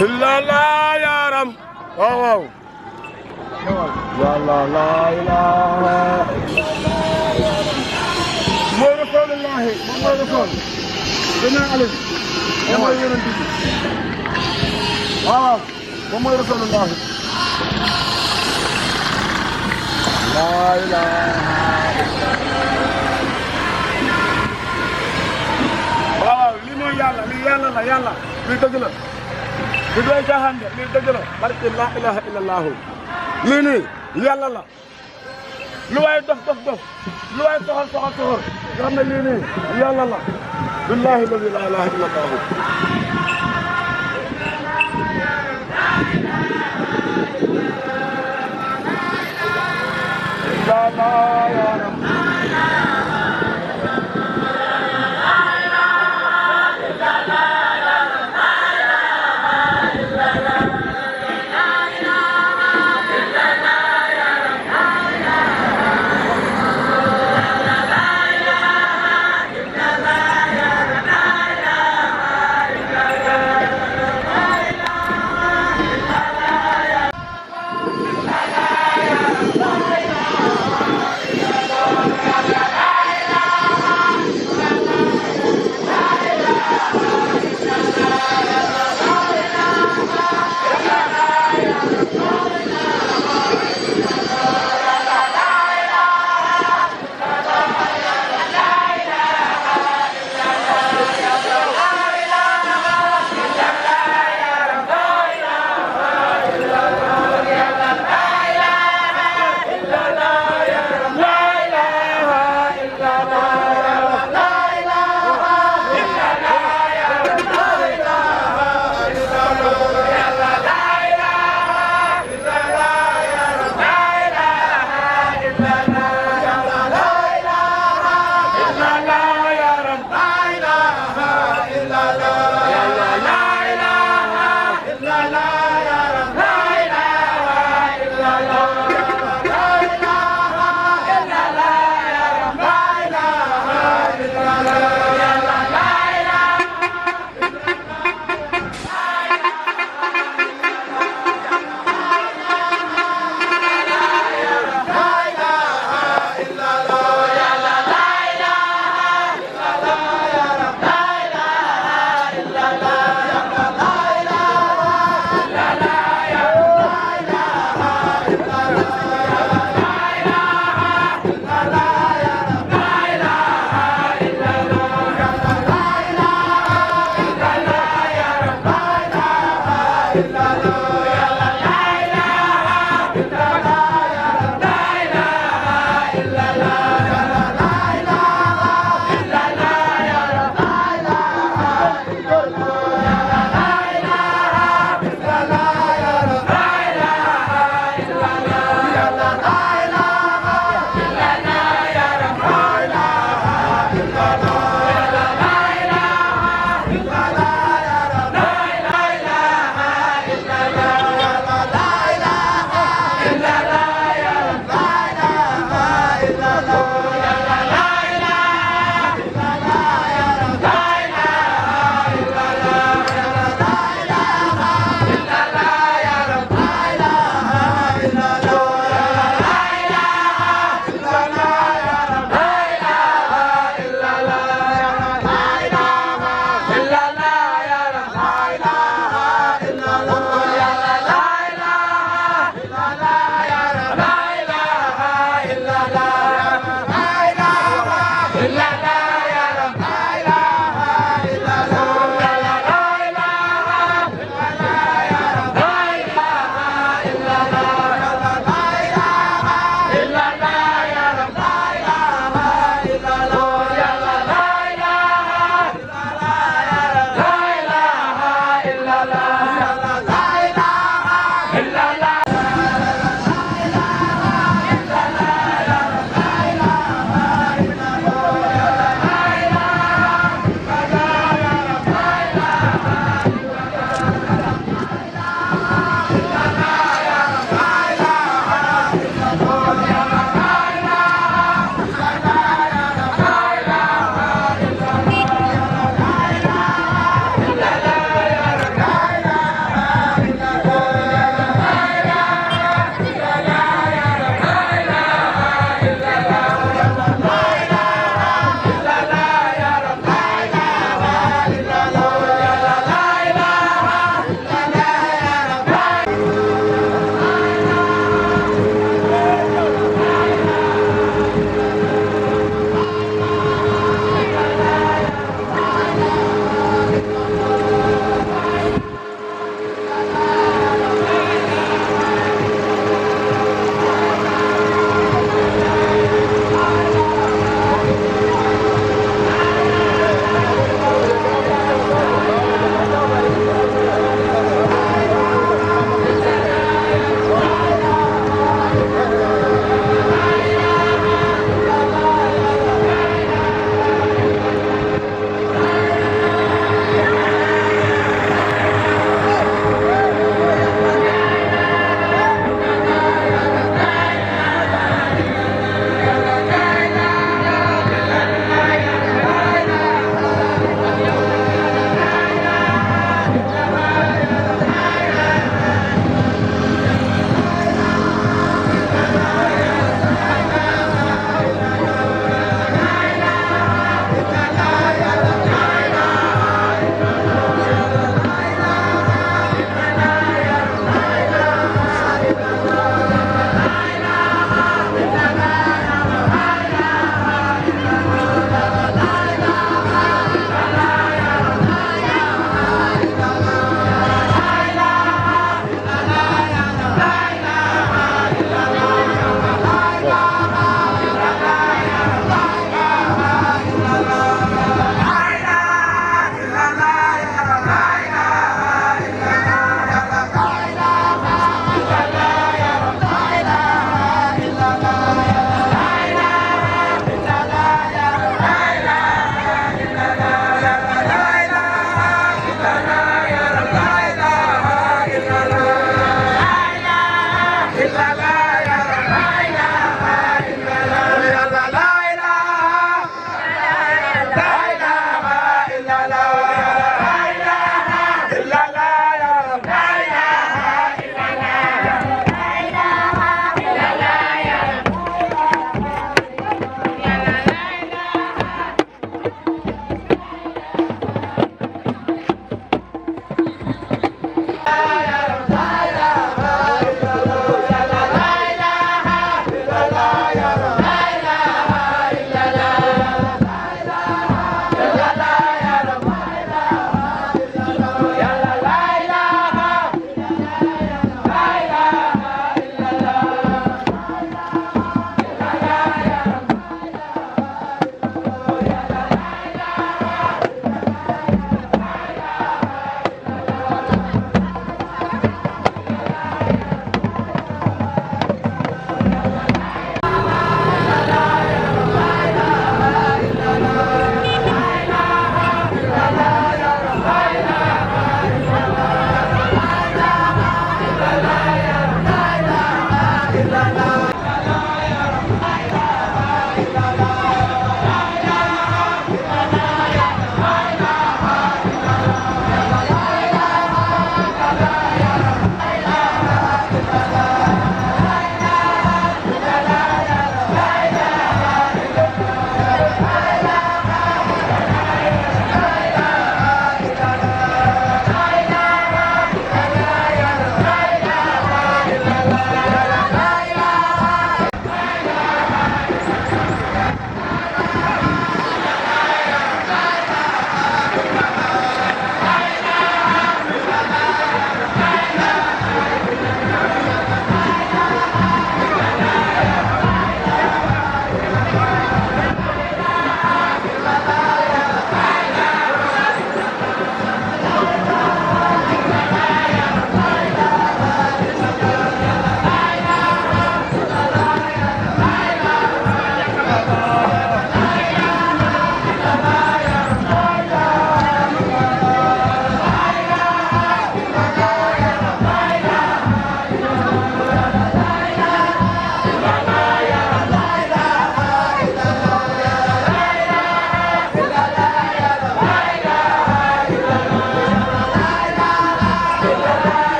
إلا لا يا رب واو يا الله لا إله mooy Rasulullahi moom mooy Rasul dina alim moom mooy yonent bi waaw moom mooy Rasulullahi la ilaha waaw lii mooy yàlla lii yàlla la yàlla lii dëgg la li doy caaxaan de lii dëgg la barke la ilaha illallahu lii nii yàlla la lu waay dof lu waay soxal nga xam ne lii nii yàlla la billahi la ilaha illallahu yàlla ya rab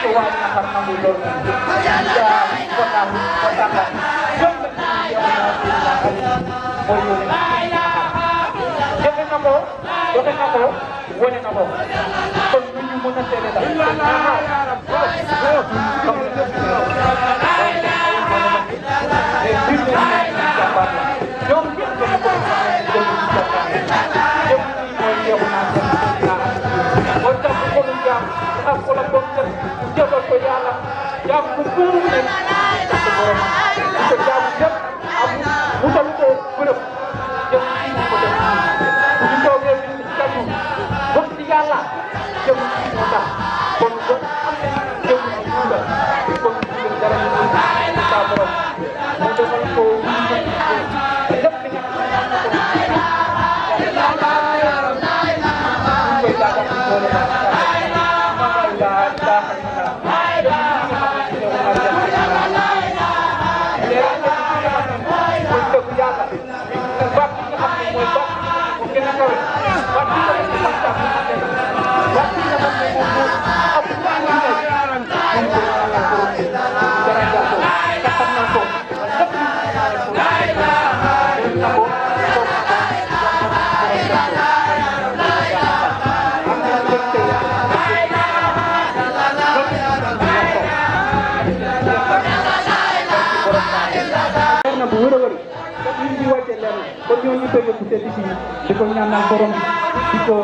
Tuhan yang akan mengulang dan pernah bertambah jom joxe na ko wane na ko kon lu ñu mën a seede la ñoom ñëpp dañu ko moo tax bu ko jaam ak ko la doon def jëfal ko yàlla jaam bu buuru ne ak borom ko jaam yëpp am wutal ko bërëb jëm ci ko def ñu toogee ci kàddu wax ci yàlla jëm ci moo tax kon ko am jëm ci ñu la kon ñu dara ñu sa borom mu defal ko lépp li nga kon ñooñu koy yóbbu te di ko ñaanal borom di ko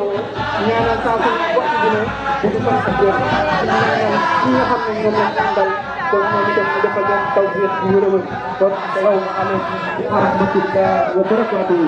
ñaanal saa su waxtu bu ne bu ñu fan ak wér di ñaanal ñi nga xam ne ñoom lañ àndal kon ñoom itam ñu defal leen taw bi bu wér a wér kon salaam aleykum wa rahmatullahi wa barakatuh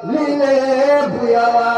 Lile buyawa